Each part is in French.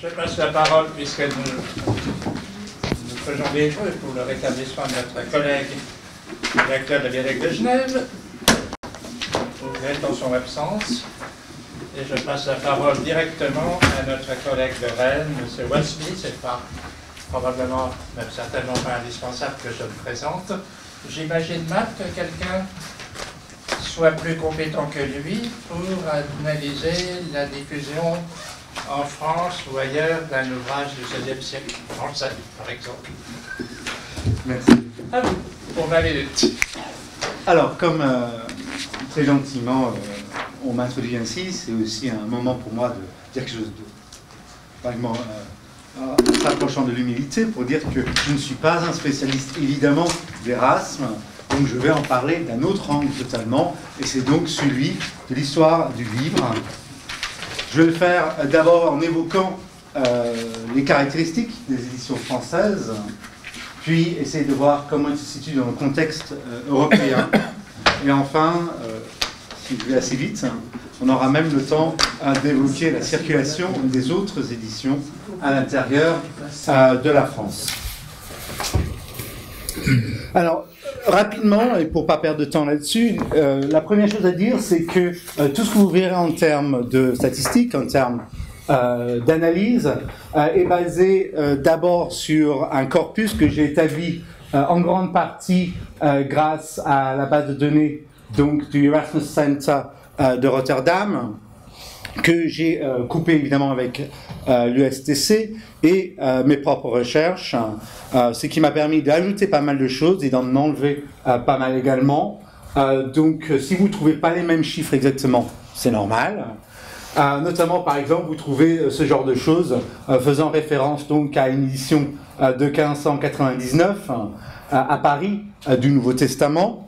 Je passe la parole, puisque nous faisons des jeux pour le rétablissement de notre collègue directeur de la Bibliothèque de Genève, pour dans son absence. Et je passe la parole directement à notre collègue de Rennes, M. Wesley. C'est pas probablement, même certainement pas indispensable que je le présente. J'imagine, Marc, que quelqu'un soit plus compétent que lui pour analyser la diffusion en France ou ailleurs d'un ouvrage du XVIe siècle français, par exemple. Merci. À vous, pour 20 minutes. Alors, comme très gentiment on m'introduit ainsi, c'est aussi un moment pour moi de dire quelque chose de vraiment s'approchant de l'humilité, pour dire que je ne suis pas un spécialiste évidemment d'Erasme, donc je vais en parler d'un autre angle totalement, et c'est donc celui de l'histoire du livre. Je vais le faire d'abord en évoquant les caractéristiques des éditions françaises, puis essayer de voir comment elles se situent dans le contexte européen, et enfin, si je vais assez vite, on aura même le temps d'évoquer la circulation des autres éditions à l'intérieur de la France. Alors, rapidement, et pour ne pas perdre de temps là-dessus, la première chose à dire, c'est que tout ce que vous verrez en termes de statistiques, en termes d'analyse, est basé d'abord sur un corpus que j'ai établi en grande partie grâce à la base de données donc, du Erasmus Center de Rotterdam, que j'ai coupé évidemment avec l'USTC et mes propres recherches, ce qui m'a permis d'ajouter pas mal de choses et d'en enlever pas mal également. Donc si vous ne trouvez pas les mêmes chiffres exactement, c'est normal. Notamment par exemple vous trouvez ce genre de choses faisant référence donc à une édition de 1599 à Paris du Nouveau Testament.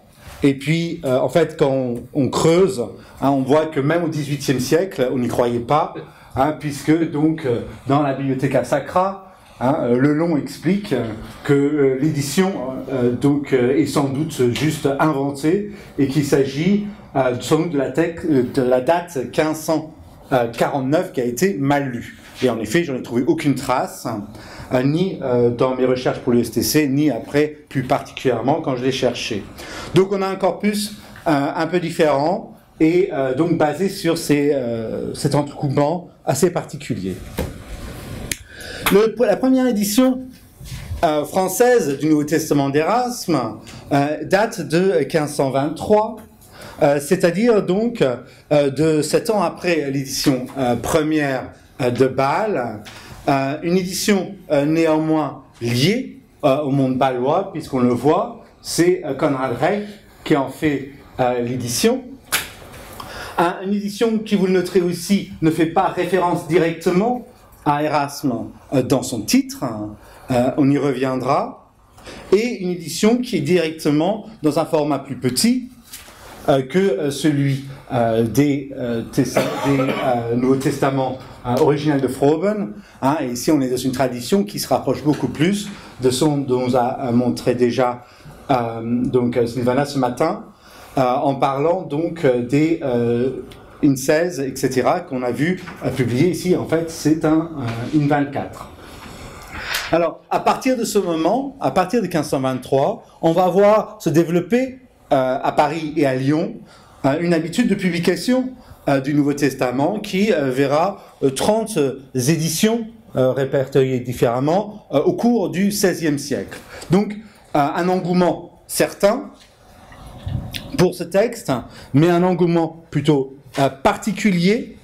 Et puis, en fait, quand on creuse, on voit que même au XVIIIe siècle, on n'y croyait pas, puisque donc dans la Bibliotheca Sacra, le Long explique que l'édition donc est sans doute juste inventée et qu'il s'agit sans doute de la date 1549 qui a été mal lue. Et en effet, j'en ai trouvé aucune trace, ni dans mes recherches pour l'USTC, ni après, plus particulièrement quand je l'ai cherché. Donc on a un corpus un peu différent et donc basé sur cet entrecoupement assez particulier. La première édition française du Nouveau Testament d'Erasme date de 1523, c'est-à-dire donc de 7 ans après l'édition première de Bâle, une édition néanmoins liée au monde bâlois, puisqu'on le voit, c'est Conrad Reich qui en fait l'édition. Une édition qui, vous le noterez aussi, ne fait pas référence directement à Erasme dans son titre, on y reviendra, et une édition qui est directement dans un format plus petit que celui des Nouveaux Testaments original de Froben, et ici on est dans une tradition qui se rapproche beaucoup plus de ce dont nous a montré déjà donc Sylvana ce matin, en parlant donc des IN16, etc., qu'on a vu publier ici. En fait, c'est un IN24. Alors, à partir de ce moment, à partir de 1523, on va voir se développer à Paris et à Lyon une habitude de publication du Nouveau Testament qui verra 30 éditions répertoriées différemment au cours du XVIe siècle. Donc, un engouement certain pour ce texte, mais un engouement plutôt particulier,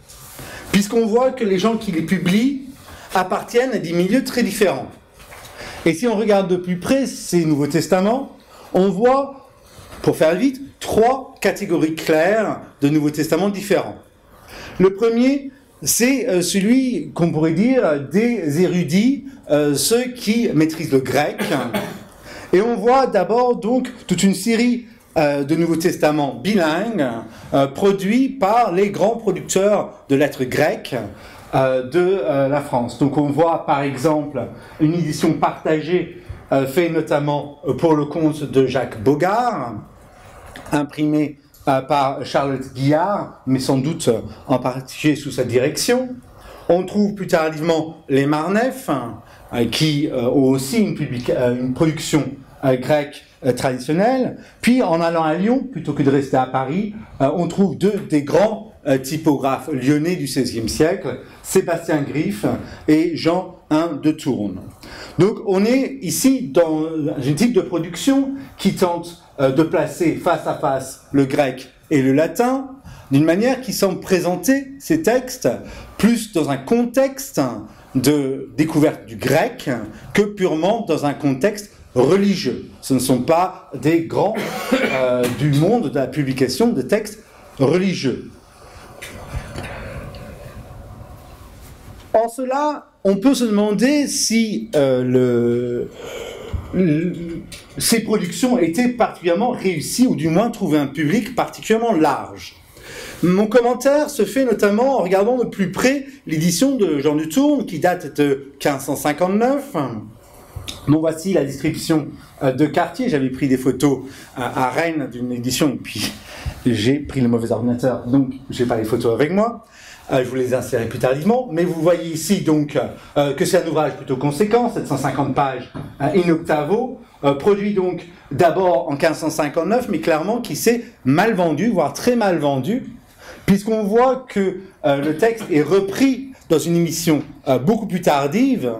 puisqu'on voit que les gens qui les publient appartiennent à des milieux très différents. Et si on regarde de plus près ces Nouveaux Testaments, on voit, pour faire vite, 3 catégories claires de Nouveaux Testaments différents. Le premier, c'est celui qu'on pourrait dire des érudits, ceux qui maîtrisent le grec. Et on voit d'abord donc toute une série de Nouveaux Testaments bilingues produits par les grands producteurs de lettres grecques de la France. Donc on voit par exemple une édition partagée faite notamment pour le compte de Jacques Bogard, imprimée par Charlotte Guillard, mais sans doute en particulier sous sa direction. On trouve plus tardivement les Marnefs, qui ont aussi une production grecque traditionnelle. Puis en allant à Lyon, plutôt que de rester à Paris, on trouve deux des grands typographes lyonnais du XVIe siècle, Sébastien Griffe et Jean I de Tourne. Donc on est ici dans un type de production qui tente de placer face à face le grec et le latin, d'une manière qui semble présenter ces textes plus dans un contexte de découverte du grec que purement dans un contexte religieux. Ce ne sont pas des grands du monde de la publication de textes religieux. En cela, on peut se demander si ces productions étaient particulièrement réussies, ou du moins trouvaient un public particulièrement large. Mon commentaire se fait notamment en regardant de plus près l'édition de Jean de Tourne, qui date de 1559. Bon, voici la description de Cartier. J'avais pris des photos à Rennes d'une édition, et puis j'ai pris le mauvais ordinateur, donc je n'ai pas les photos avec moi. Je vous les insérerai plus tardivement, mais vous voyez ici donc que c'est un ouvrage plutôt conséquent, 750 pages in octavo, produit donc d'abord en 1559, mais clairement qui s'est mal vendu, voire très mal vendu, puisqu'on voit que le texte est repris dans une émission beaucoup plus tardive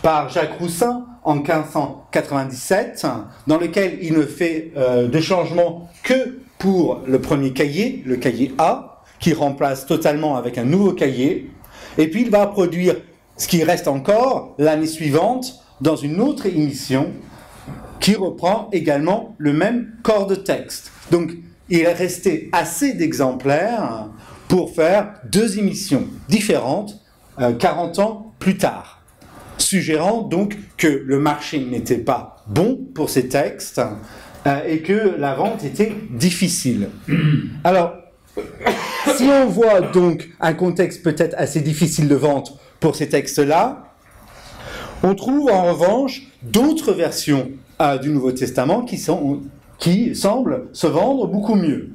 par Jacques Roussin en 1597, dans lequel il ne fait de changement que pour le premier cahier, le cahier A, qui remplace totalement avec un nouveau cahier, et puis il va produire ce qui reste encore l'année suivante dans une autre émission qui reprend également le même corps de texte. Donc il est resté assez d'exemplaires pour faire deux émissions différentes 40 ans plus tard, suggérant donc que le marché n'était pas bon pour ces textes et que la vente était difficile. Alors, si on voit donc un contexte peut-être assez difficile de vente pour ces textes-là, on trouve en revanche d'autres versions du Nouveau Testament qui semblent se vendre beaucoup mieux.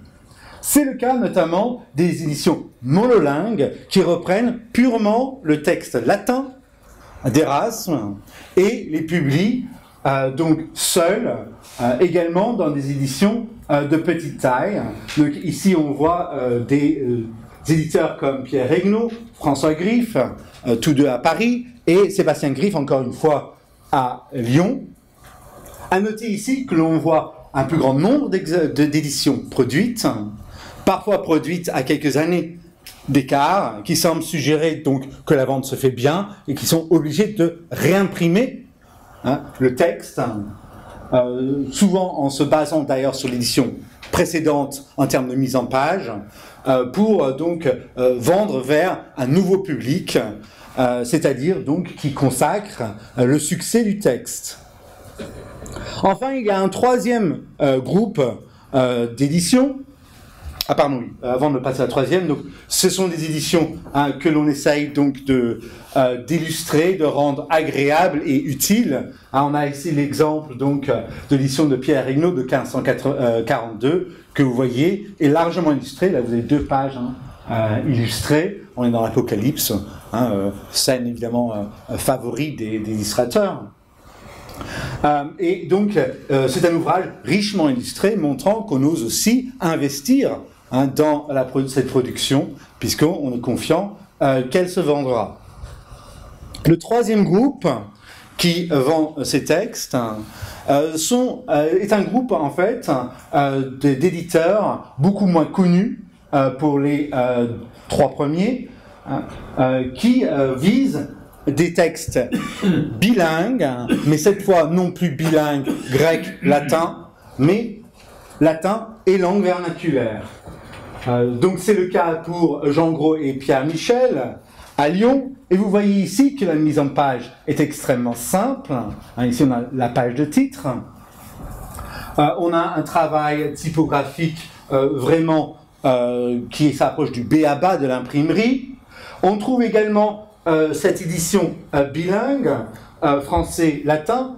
C'est le cas notamment des éditions monolingues qui reprennent purement le texte latin d'Erasme et les publient donc seuls, également dans des éditions de petite taille. Donc ici on voit des éditeurs comme Pierre Regnault, François Griffe, tous deux à Paris, et Sébastien Griffe encore une fois à Lyon. À noter ici que l'on voit un plus grand nombre d'éditions produites, parfois produites à quelques années d'écart, qui semblent suggérer donc que la vente se fait bien et qui sont obligés de réimprimer le texte, souvent en se basant d'ailleurs sur l'édition précédente en termes de mise en page, pour donc vendre vers un nouveau public, c'est-à-dire donc qui consacre le succès du texte. Enfin, il y a un troisième groupe d'éditions. Ah pardon, oui, avant de passer à la troisième, donc, ce sont des éditions que l'on essaye donc d'illustrer, de rendre agréables et utiles. On a ici l'exemple donc de l'édition de Pierre Regnault de 1542 que vous voyez est largement illustré. Là, vous avez 2 pages illustrées. On est dans l'Apocalypse, scène évidemment favori des illustrateurs. Et donc, c'est un ouvrage richement illustré, montrant qu'on ose aussi investir dans cette production, puisqu'on est confiant qu'elle se vendra. Le troisième groupe qui vend ces textes est un groupe, en fait, d'éditeurs beaucoup moins connus pour les 3 premiers, qui visent des textes bilingues, mais cette fois non plus bilingues grec-latin, mais latin et langue vernaculaire. Donc c'est le cas pour Jean Gros et Pierre Michel à Lyon, et vous voyez ici que la mise en page est extrêmement simple. Ici on a la page de titre. On a un travail typographique vraiment qui s'approche du b.a.-ba de l'imprimerie. On trouve également cette édition bilingue, français-latin,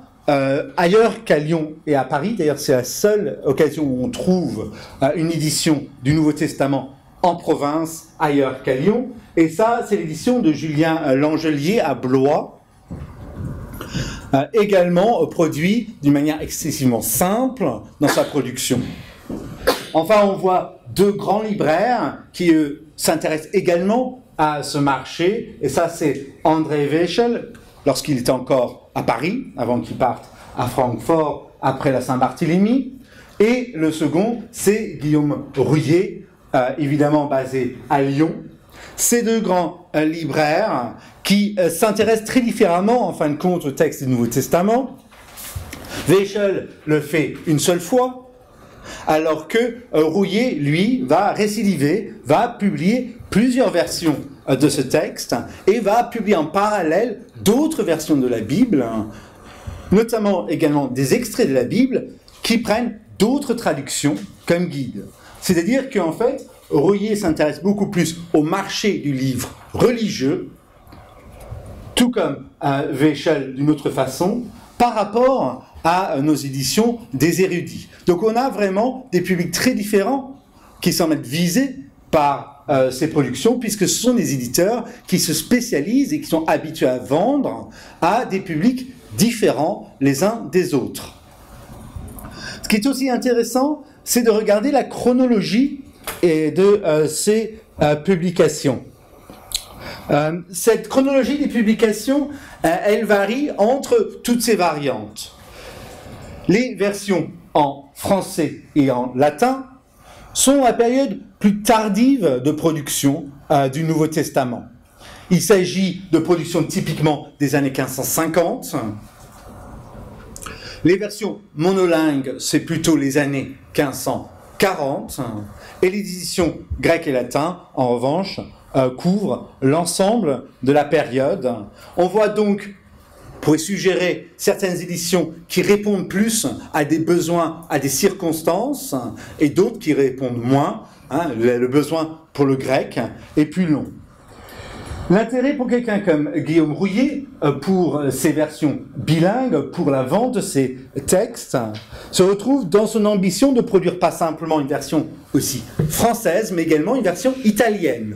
ailleurs qu'à Lyon et à Paris. D'ailleurs, c'est la seule occasion où on trouve une édition du Nouveau Testament en province ailleurs qu'à Lyon. Et ça, c'est l'édition de Julien Langelier à Blois, également produit d'une manière excessivement simple dans sa production. Enfin, on voit deux grands libraires qui s'intéressent également à ce marché, et ça c'est André Weichel, lorsqu'il était encore à Paris, avant qu'il parte à Francfort après la Saint-Barthélemy, et le second c'est Guillaume Rouillet, évidemment basé à Lyon. Ces deux grands libraires qui s'intéressent très différemment, en fin de compte, au texte du Nouveau Testament. Weichel le fait une seule fois, alors que Rouillet, lui, va récidiver, va publier plusieurs versions de ce texte et va publier en parallèle d'autres versions de la Bible, notamment également des extraits de la Bible qui prennent d'autres traductions comme guide. C'est-à-dire qu'en fait, Rouillet s'intéresse beaucoup plus au marché du livre religieux, tout comme Weichel d'une autre façon, par rapport à nos éditions des érudits. Donc on a vraiment des publics très différents qui semblent être visés par ces productions, puisque ce sont des éditeurs qui se spécialisent et qui sont habitués à vendre à des publics différents les uns des autres. Ce qui est aussi intéressant, c'est de regarder la chronologie de ces publications. Cette chronologie des publications, elle varie entre toutes ces variantes. Les versions en français et en latin sont la période plus tardive de production du Nouveau Testament. Il s'agit de productions typiquement des années 1550. Les versions monolingues, c'est plutôt les années 1540. Et les éditions grecques et latines, en revanche, couvrent l'ensemble de la période. On voit donc, on pourrait suggérer certaines éditions qui répondent plus à des besoins, à des circonstances, et d'autres qui répondent moins. Le besoin pour le grec est plus long. L'intérêt pour quelqu'un comme Guillaume Rouillet, pour ces versions bilingues, pour la vente de ces textes, se retrouve dans son ambition de produire pas simplement une version aussi française, mais également une version italienne.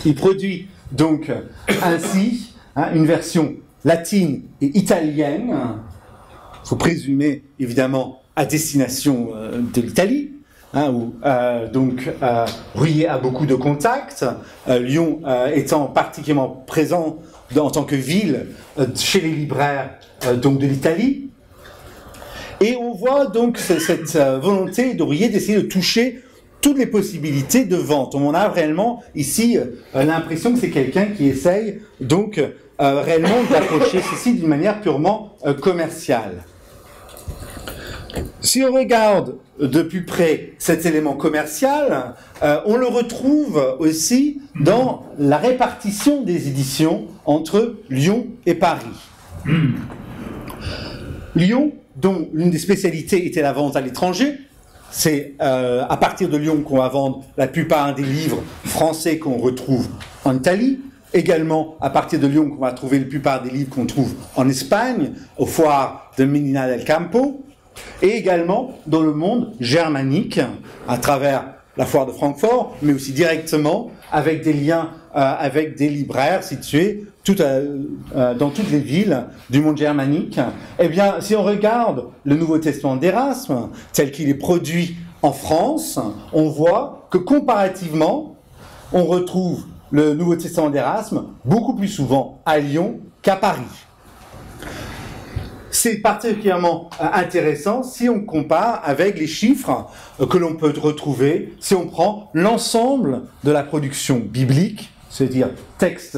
Il produit donc ainsi une version latine et italienne, il faut présumer évidemment à destination de l'Italie, où Rouillet a beaucoup de contacts, Lyon étant particulièrement présent en tant que ville chez les libraires donc de l'Italie. Et on voit donc cette volonté de Rouillet d'essayer de toucher toutes les possibilités de vente. On a réellement ici l'impression que c'est quelqu'un qui essaye donc réellement d'approcher ceci d'une manière purement commerciale. Si on regarde de plus près cet élément commercial, on le retrouve aussi dans la répartition des éditions entre Lyon et Paris. Lyon, dont l'une des spécialités était la vente à l'étranger, c'est à partir de Lyon qu'on va vendre la plupart des livres français qu'on retrouve en Italie. Également, à partir de Lyon, qu'on va trouver la plupart des livres qu'on trouve en Espagne, aux foires de Medina del Campo, et également dans le monde germanique, à travers la foire de Francfort, mais aussi directement avec des liens avec des libraires situés dans toutes les villes du monde germanique. Eh bien, si on regarde le Nouveau Testament d'Erasme, tel qu'il est produit en France, on voit que comparativement, on retrouve le Nouveau Testament d'Erasme beaucoup plus souvent à Lyon qu'à Paris. C'est particulièrement intéressant si on compare avec les chiffres que l'on peut retrouver si on prend l'ensemble de la production biblique, c'est-à-dire texte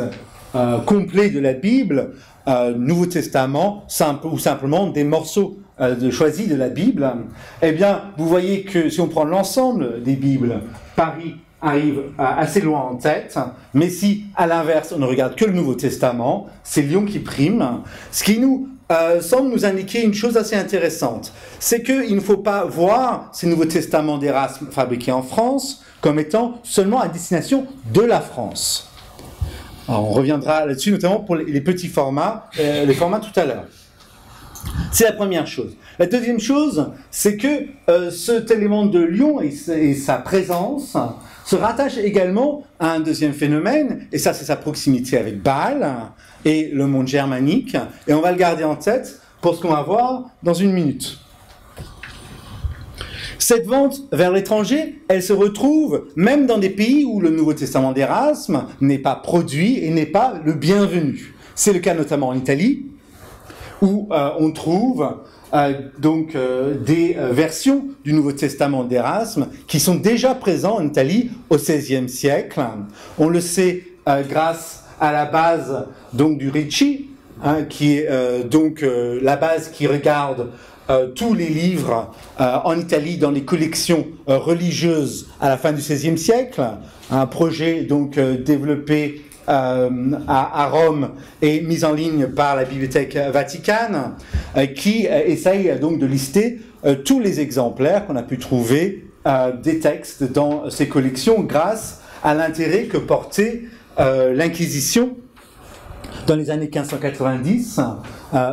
complet de la Bible, Nouveau Testament, ou simplement des morceaux choisis de la Bible. Eh bien, vous voyez que si on prend l'ensemble des Bibles, Paris arrive assez loin en tête, mais si, à l'inverse, on ne regarde que le Nouveau Testament, c'est Lyon qui prime, ce qui semble nous indiquer une chose assez intéressante, c'est qu'il ne faut pas voir ces Nouveaux Testaments d'Erasme fabriqués en France comme étant seulement à destination de la France. Alors, on reviendra là-dessus, notamment pour les petits formats, les formats tout à l'heure. C'est la première chose. La deuxième chose, c'est que cet élément de Lyon et sa présence se rattache également à un deuxième phénomène, et ça c'est sa proximité avec Bâle et le monde germanique, et on va le garder en tête pour ce qu'on va voir dans une minute. Cette vente vers l'étranger, elle se retrouve même dans des pays où le Nouveau Testament d'Erasme n'est pas produit et n'est pas le bienvenu. C'est le cas notamment en Italie, où on trouve des versions du Nouveau Testament d'Erasme qui sont déjà présents en Italie au XVIe siècle. On le sait grâce à la base donc du Ricci, qui est la base qui regarde tous les livres en Italie dans les collections religieuses à la fin du XVIe siècle, un projet donc développé à Rome et mis en ligne par la Bibliothèque Vaticane, qui essaye donc de lister tous les exemplaires qu'on a pu trouver des textes dans ces collections grâce à l'intérêt que portait l'Inquisition dans les années 1590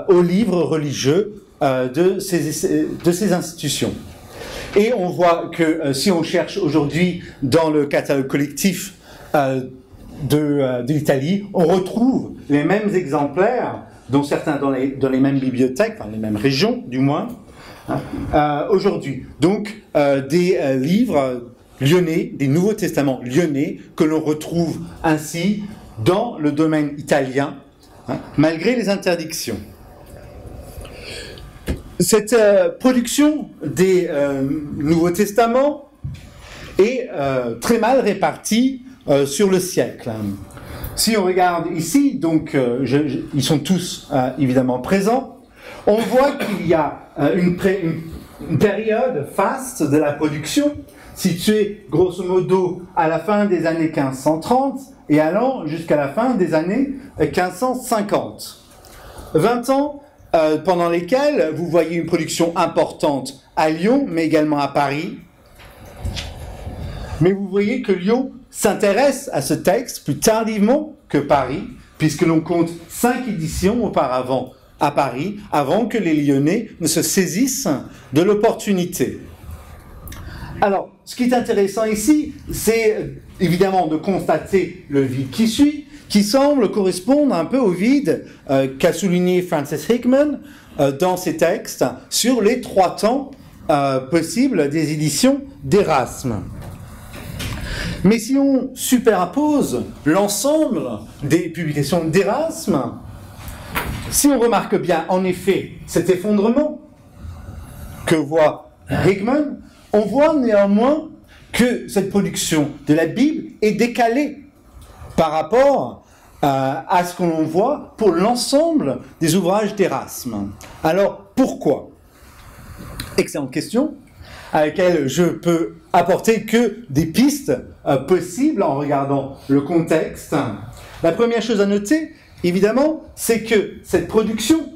aux livres religieux de ces institutions. Et on voit que si on cherche aujourd'hui dans le catalogue collectif de l'Italie, on retrouve les mêmes exemplaires, dont certains dans les mêmes bibliothèques, enfin les mêmes régions du moins, aujourd'hui. Donc des livres lyonnais, des Nouveaux Testaments lyonnais, que l'on retrouve ainsi dans le domaine italien, malgré les interdictions. Cette production des Nouveaux Testaments est très mal répartie sur le siècle. Si on regarde ici, donc ils sont tous évidemment présents, on voit qu'il y a une période faste de la production située grosso modo à la fin des années 1530 et allant jusqu'à la fin des années 1550. 20 ans pendant lesquels vous voyez une production importante à Lyon, mais également à Paris. Mais vous voyez que Lyon s'intéresse à ce texte plus tardivement que Paris, puisque l'on compte 5 éditions auparavant à Paris, avant que les Lyonnais ne se saisissent de l'opportunité. Alors, ce qui est intéressant ici, c'est évidemment de constater le vide qui suit, qui semble correspondre un peu au vide qu'a souligné Francis Hickman dans ses textes sur les 3 temps possibles des éditions d'Erasme. Mais si on superimpose l'ensemble des publications d'Erasme, si on remarque bien en effet cet effondrement que voit Hickman, on voit néanmoins que cette production de la Bible est décalée par rapport à ce que l'on voit pour l'ensemble des ouvrages d'Erasme. Alors, pourquoi? Excellente question, à laquelle je peux apporter que des pistes possibles en regardant le contexte. La première chose à noter, évidemment, c'est que cette production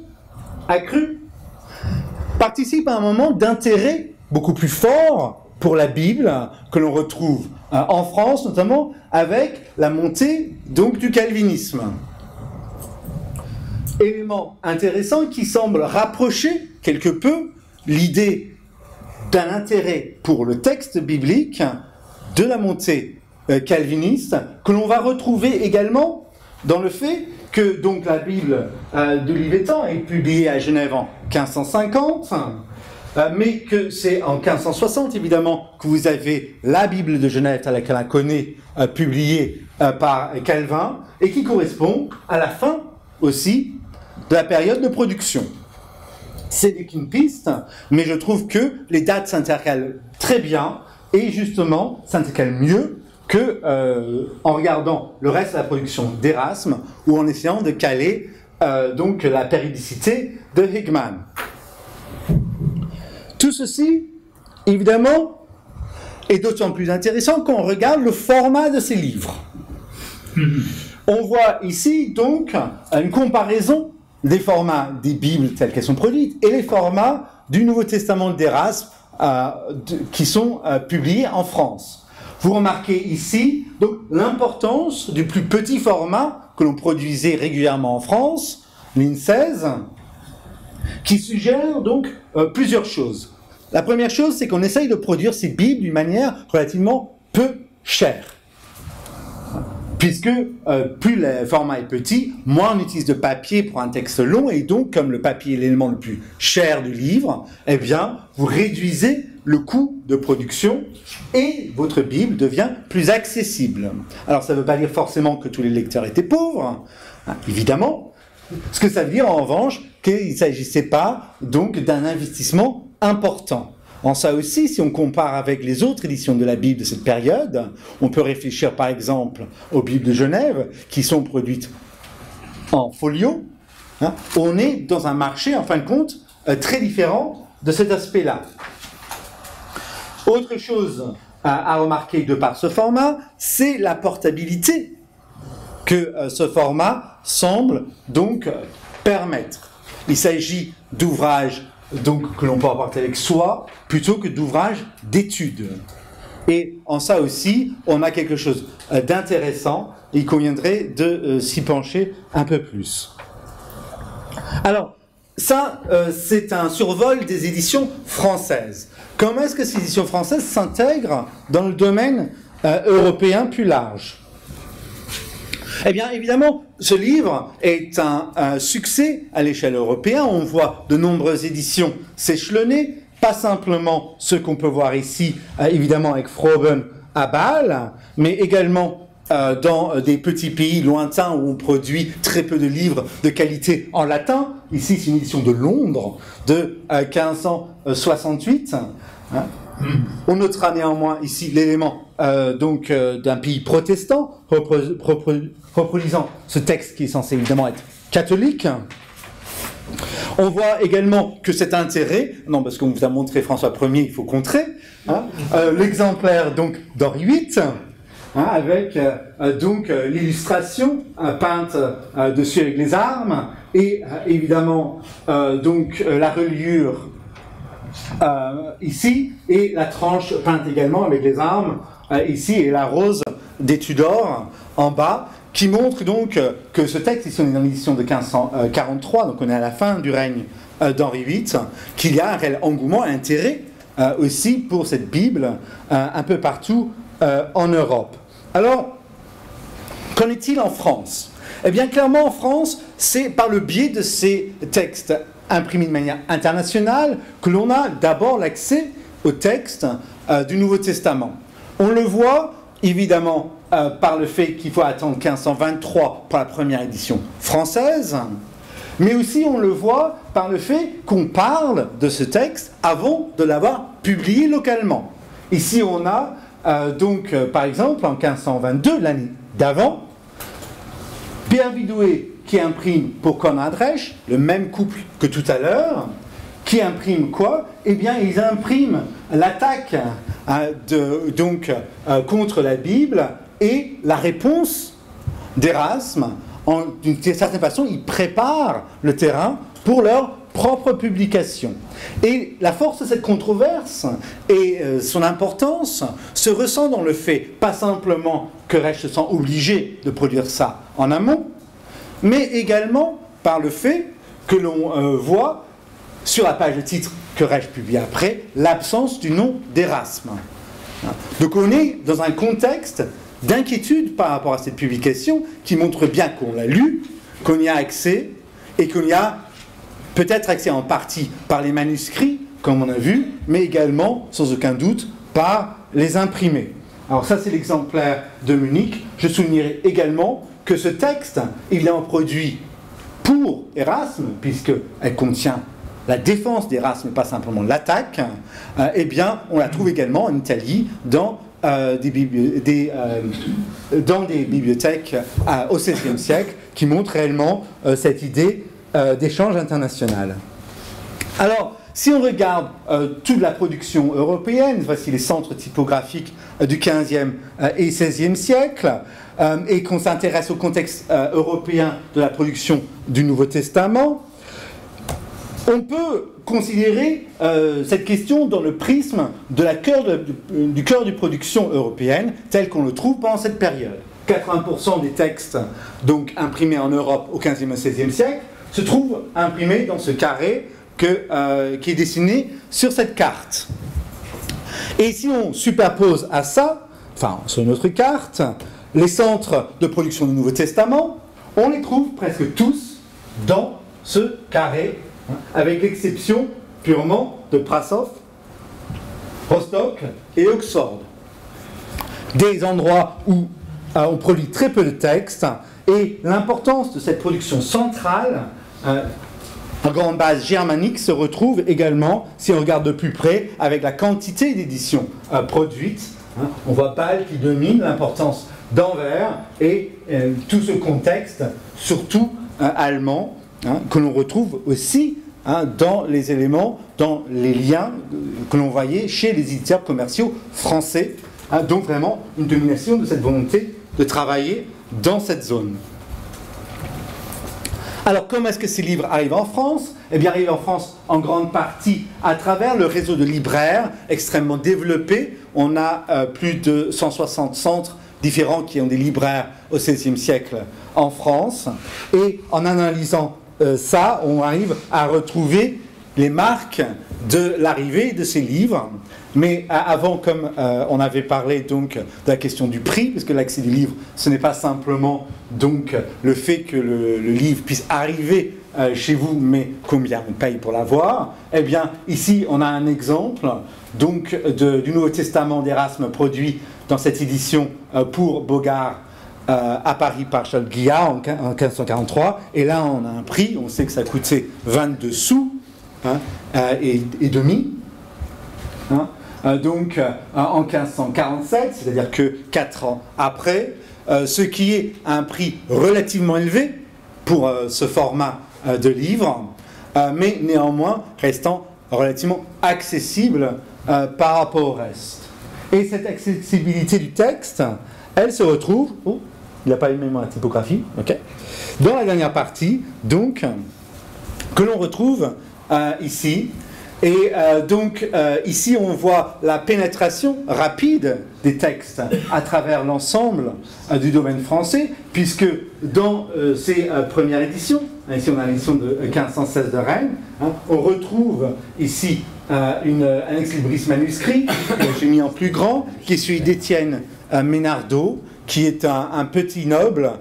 accrue participe à un moment d'intérêt beaucoup plus fort pour la Bible que l'on retrouve en France, notamment avec la montée donc du calvinisme. Élément intéressant qui semble rapprocher quelque peu l'idée d'un intérêt pour le texte biblique de la montée calviniste, que l'on va retrouver également dans le fait que donc la Bible de Livétan est publiée à Genève en 1550, mais que c'est en 1560 évidemment que vous avez la Bible de Genève telle qu'elle la connaît, publiée par Calvin, et qui correspond à la fin aussi de la période de production. C'est une piste, mais je trouve que les dates s'intercalent très bien, et justement s'intercalent mieux que en regardant le reste de la production d'Erasme, ou en essayant de caler donc la périodicité de Hickman. Tout ceci, évidemment, est d'autant plus intéressant quand on regarde le format de ces livres. On voit ici donc une comparaison des formats des Bibles telles qu'elles sont produites et les formats du Nouveau Testament d'Erasme qui sont publiés en France. Vous remarquez ici donc l'importance du plus petit format que l'on produisait régulièrement en France, l'IN 16, qui suggère donc plusieurs choses. La première chose, c'est qu'on essaye de produire ces Bibles d'une manière relativement peu chère. Puisque plus le format est petit, moins on utilise de papier pour un texte long, et donc comme le papier est l'élément le plus cher du livre, eh bien, vous réduisez le coût de production et votre Bible devient plus accessible. Alors ça ne veut pas dire forcément que tous les lecteurs étaient pauvres, hein, évidemment. Ce que ça veut dire en revanche qu'il ne s'agissait pas donc d'un investissement important. En ça aussi, si on compare avec les autres éditions de la Bible de cette période, on peut réfléchir par exemple aux Bibles de Genève qui sont produites en folio. Hein, on est dans un marché, en fin de compte, très différent de cet aspect-là. Autre chose à remarquer de par ce format, c'est la portabilité que ce format semble donc permettre. Il s'agit d'ouvrages donc que l'on peut apporter avec soi, plutôt que d'ouvrages d'études. Et en ça aussi, on a quelque chose d'intéressant, et il conviendrait de s'y pencher un peu plus. Alors, ça, c'est un survol des éditions françaises. Comment est-ce que ces éditions françaises s'intègrent dans le domaine européen plus large ? Eh bien, évidemment, ce livre est un succès à l'échelle européenne. On voit de nombreuses éditions s'échelonner, pas simplement ce qu'on peut voir ici, évidemment avec Froben à Bâle, mais également dans des petits pays lointains où on produit très peu de livres de qualité en latin. Ici, c'est une édition de Londres de 1568. Hein. On notera néanmoins ici l'élément d'un pays protestant reproduisant ce texte qui est censé évidemment être catholique. On voit également que cet intérêt, non parce qu'on vous a montré François Ier, il faut contrer, hein, l'exemplaire donc d'Henri VIII, hein, avec donc l'illustration peinte dessus avec les armes et évidemment donc la reliure ici, et la tranche peinte également avec les armes ici, et la rose des Tudors en bas, qui montre donc que ce texte, ici on est dans l'édition de 1543, donc on est à la fin du règne d'Henri VIII, qu'il y a un réel engouement, un intérêt aussi pour cette Bible un peu partout en Europe. Alors, qu'en est-il en France ? Eh bien, clairement en France, c'est par le biais de ces textes imprimés de manière internationale que l'on a d'abord l'accès au texte du Nouveau Testament. On le voit évidemment par le fait qu'il faut attendre 1523 pour la première édition française, mais aussi on le voit par le fait qu'on parle de ce texte avant de l'avoir publié localement. Ici on a donc par exemple en 1522, l'année d'avant, Pierre Vidoué qui imprime pour Conrad Reich, le même couple que tout à l'heure, qui imprime quoi ? Eh bien, ils impriment l'attaque contre la Bible et la réponse d'Erasme. D'une certaine façon, ils préparent le terrain pour leur propre publication. Et la force de cette controverse et son importance se ressent dans le fait, pas simplement que Reich se sent obligé de produire ça en amont, mais également par le fait que l'on voit sur la page de titre que Reich publie après, l'absence du nom d'Erasme. Donc on est dans un contexte d'inquiétude par rapport à cette publication qui montre bien qu'on l'a lu, qu'on y a accès, et qu'on y a peut-être accès en partie par les manuscrits, comme on a vu, mais également, sans aucun doute, par les imprimés. Alors ça, c'est l'exemplaire de Munich. Je soulignerai également que ce texte, évidemment produit pour Erasme, puisqu'elle contient la défense d'Erasme et pas simplement l'attaque, eh bien, on la trouve également en Italie dans des bibliothèques au XVIe siècle qui montrent réellement cette idée d'échange international. Alors, si on regarde toute la production européenne, voici les centres typographiques du XVe et XVIe siècle, et qu'on s'intéresse au contexte européen de la production du Nouveau Testament, on peut considérer cette question dans le prisme du cœur de production européenne tel qu'on le trouve pendant cette période. 80% des textes donc imprimés en Europe au XVe et XVIe siècle se trouvent imprimés dans ce carré qui est dessiné sur cette carte. Et si on superpose à ça, enfin sur notre carte, les centres de production du Nouveau Testament, on les trouve presque tous dans ce carré, avec l'exception purement de Prasov, Rostock et Oxford. Des endroits où on produit très peu de textes, et l'importance de cette production centrale en grande base germanique se retrouve également, si on regarde de plus près, avec la quantité d'éditions produites. On voit Bâle qui domine, l'importance d'Anvers et tout ce contexte, surtout allemand, que l'on retrouve aussi dans les éléments, dans les liens que l'on voyait chez les éditeurs commerciaux français. Donc vraiment une domination de cette volonté de travailler dans cette zone. Alors comment est-ce que ces livres arrivent en France? Eh bien, ils arrivent en France en grande partie à travers le réseau de libraires extrêmement développé. On a plus de 160 centres différents qui ont des libraires au XVIe siècle en France. Et en analysant ça, on arrive à retrouver les marques de l'arrivée de ces livres. Mais avant, comme on avait parlé donc de la question du prix, parce que l'accès du livre, ce n'est pas simplement donc le fait que le livre puisse arriver chez vous, mais combien on paye pour l'avoir. Eh bien, ici, on a un exemple donc du Nouveau Testament d'Erasme produit dans cette édition pour Bogart à Paris par Charles Guillard en 1543. Et là, on a un prix, on sait que ça coûtait 22 sous et demi. Donc en 1547, c'est-à-dire que 4 ans après, ce qui est un prix relativement élevé pour ce format de livre, mais néanmoins restant relativement accessible par rapport au reste. Et cette accessibilité du texte, elle se retrouve, il n'a pas eu même la typographie, dans la dernière partie, donc, que l'on retrouve ici. Et donc ici on voit la pénétration rapide des textes à travers l'ensemble du domaine français, puisque dans ces premières éditions, ici on a l'édition de 1516 de Rennes, on retrouve ici un ex-libris manuscrit, que j'ai mis en plus grand, qui est celui d'Étienne Ménardeau, qui est un petit noble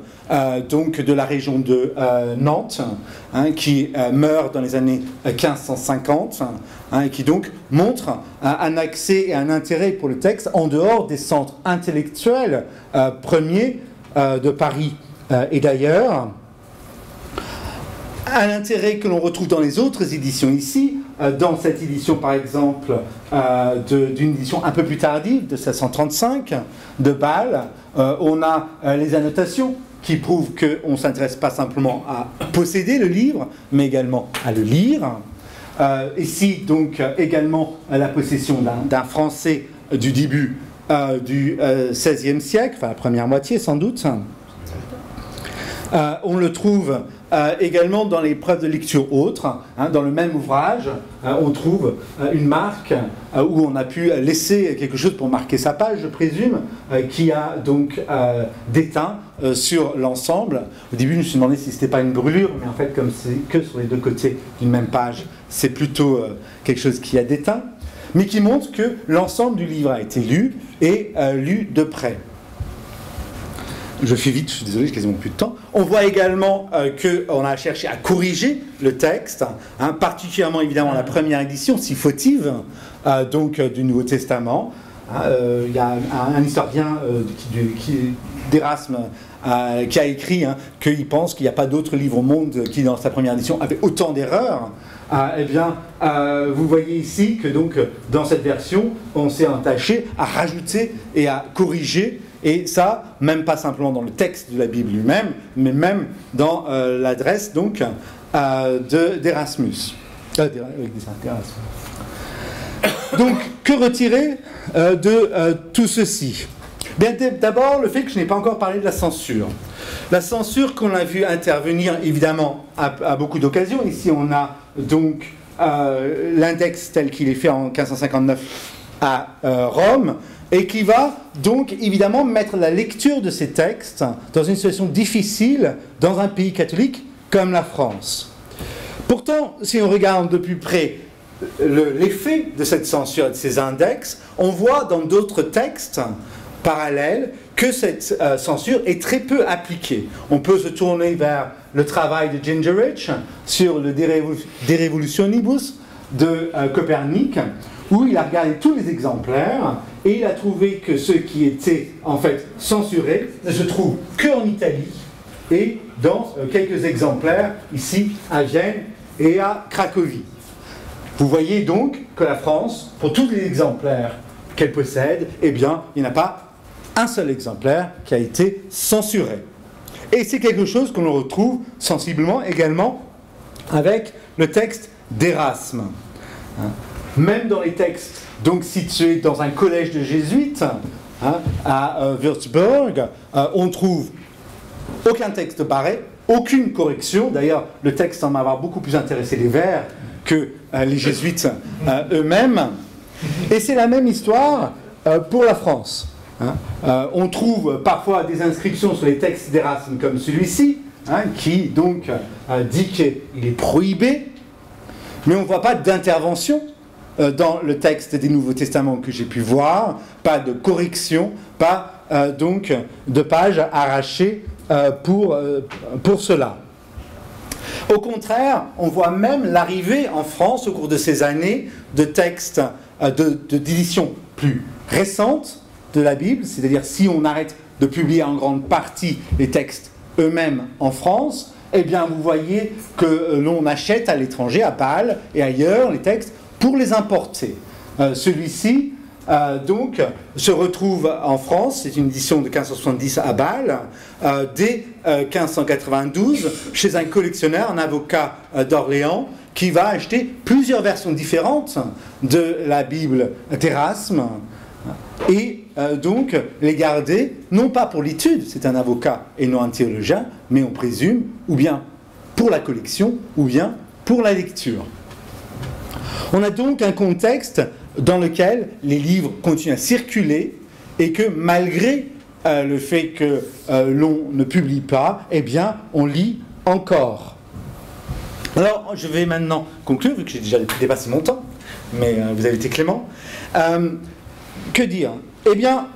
donc de la région de Nantes, qui meurt dans les années 1550, et qui donc montre un accès et un intérêt pour le texte en dehors des centres intellectuels premiers de Paris et d'ailleurs. Un intérêt que l'on retrouve dans les autres éditions ici, dans cette édition par exemple d'une édition un peu plus tardive, de 1635, de Bâle, on a les annotations qui prouvent qu'on ne s'intéresse pas simplement à posséder le livre, mais également à le lire. Ici donc également la possession d'un Français du début du XVIe siècle, enfin la première moitié sans doute. On le trouve également dans les preuves de lecture autres. Dans le même ouvrage, on trouve une marque où on a pu laisser quelque chose pour marquer sa page, je présume, qui a donc déteint sur l'ensemble. Au début, je me suis demandé si ce n'était pas une brûlure, mais en fait, comme c'est que sur les deux côtés d'une même page, c'est plutôt quelque chose qui a déteint, mais qui montre que l'ensemble du livre a été lu et lu de près. Je fais vite, je suis désolé, j'ai quasiment plus de temps. On voit également qu'on a cherché à corriger le texte, particulièrement évidemment la première édition, si fautive, donc du Nouveau Testament. Il y a un historien d'Erasme qui a écrit qu'il pense qu'il n'y a pas d'autre livre au monde qui, dans sa première édition, avait autant d'erreurs. Eh bien, vous voyez ici que donc, dans cette version, on s'est attaché à rajouter et à corriger. Et ça, même pas simplement dans le texte de la Bible lui-même, mais même dans l'adresse donc d'Erasmus. Donc, que retirer de tout ceci? Bien, d'abord, le fait que je n'ai pas encore parlé de la censure. La censure qu'on a vu intervenir, évidemment, à beaucoup d'occasions. Ici, on a donc l'index tel qu'il est fait en 1559 à Rome, et qui va donc évidemment mettre la lecture de ces textes dans une situation difficile dans un pays catholique comme la France. Pourtant, si on regarde de plus près l'effet de cette censure et de ces index, on voit dans d'autres textes parallèles que cette censure est très peu appliquée. On peut se tourner vers le travail de Gingerich sur le De Revolutionibus de Copernic, où il a regardé tous les exemplaires et il a trouvé que ceux qui étaient en fait censurés ne se trouvent qu'en Italie et dans quelques exemplaires ici à Vienne et à Cracovie. Vous voyez donc que la France, pour tous les exemplaires qu'elle possède, eh bien, il n'y en a pas un seul exemplaire qui a été censuré. Et c'est quelque chose qu'on retrouve sensiblement également avec le texte d'Erasme. Même dans les textes donc situés dans un collège de jésuites à Würzburg, on trouve aucun texte pareil, aucune correction. D'ailleurs, le texte semble avoir beaucoup plus intéressé les Verts que les jésuites eux-mêmes. Et c'est la même histoire pour la France. On trouve parfois des inscriptions sur les textes d'Erasme comme celui-ci, qui donc dit qu'il est prohibé, mais on ne voit pas d'intervention dans le texte des Nouveaux Testaments que j'ai pu voir, pas de correction, pas donc de pages arrachées pour cela. Au contraire, on voit même l'arrivée en France au cours de ces années de textes d'éditions plus récentes de la Bible, c'est-à-dire si on arrête de publier en grande partie les textes eux-mêmes en France, eh bien vous voyez que l'on achète à l'étranger, à Bâle et ailleurs, les textes pour les importer. Celui-ci donc se retrouve en France, c'est une édition de 1570 à Bâle, dès 1592, chez un collectionneur, un avocat d'Orléans, qui va acheter plusieurs versions différentes de la Bible d'Erasme, et donc les garder, non pas pour l'étude, c'est un avocat et non un théologien, mais on présume, ou bien pour la collection, ou bien pour la lecture. On a donc un contexte dans lequel les livres continuent à circuler et que malgré le fait que l'on ne publie pas, eh bien on lit encore. Alors je vais maintenant conclure, vu que j'ai déjà dépassé mon temps, mais vous avez été clément. Que dire? Eh bien,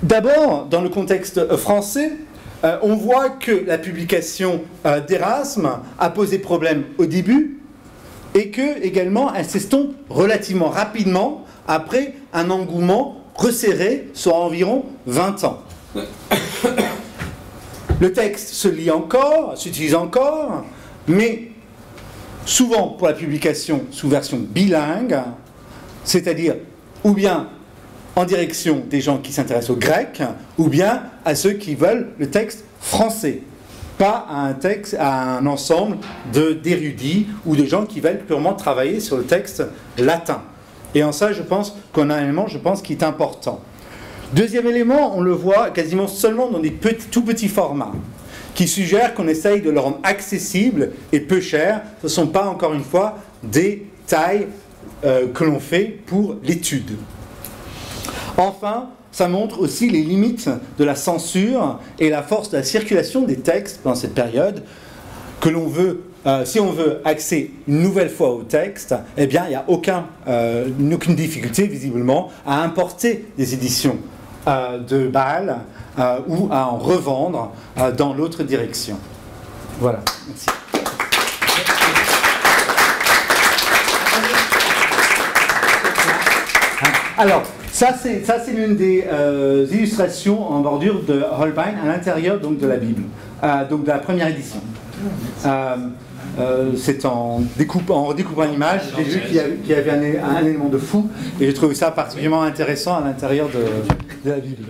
d'abord, dans le contexte français, on voit que la publication d'Erasme a posé problème au début et que, également, elle s'estompe relativement rapidement après un engouement resserré sur environ 20 ans. Le texte se lit encore, s'utilise encore, mais souvent pour la publication sous version bilingue, c'est-à-dire ou bien en direction des gens qui s'intéressent au grec, ou bien à ceux qui veulent le texte français, pas à un texte, à un ensemble d'érudits ou de gens qui veulent purement travailler sur le texte latin. Et en ça, je pense qu'on a un élément, qui est important. Deuxième élément, on le voit quasiment seulement dans des tout petits formats, qui suggèrent qu'on essaye de le rendre accessible et peu cher. Ce ne sont pas, encore une fois, des tailles que l'on fait pour l'étude. Enfin, ça montre aussi les limites de la censure et la force de la circulation des textes pendant cette période, que l'on veut, si on veut accéder une nouvelle fois au texte, eh bien, il n'y a aucune difficulté, visiblement, à importer des éditions de Bâle ou à en revendre dans l'autre direction. Voilà, merci. Alors, ça c'est l'une des illustrations en bordure de Holbein à l'intérieur donc de la Bible, donc de la première édition. C'est en découpant l'image, j'ai vu qu'il y avait un élément de fou et j'ai trouvé ça particulièrement intéressant à l'intérieur de la Bible.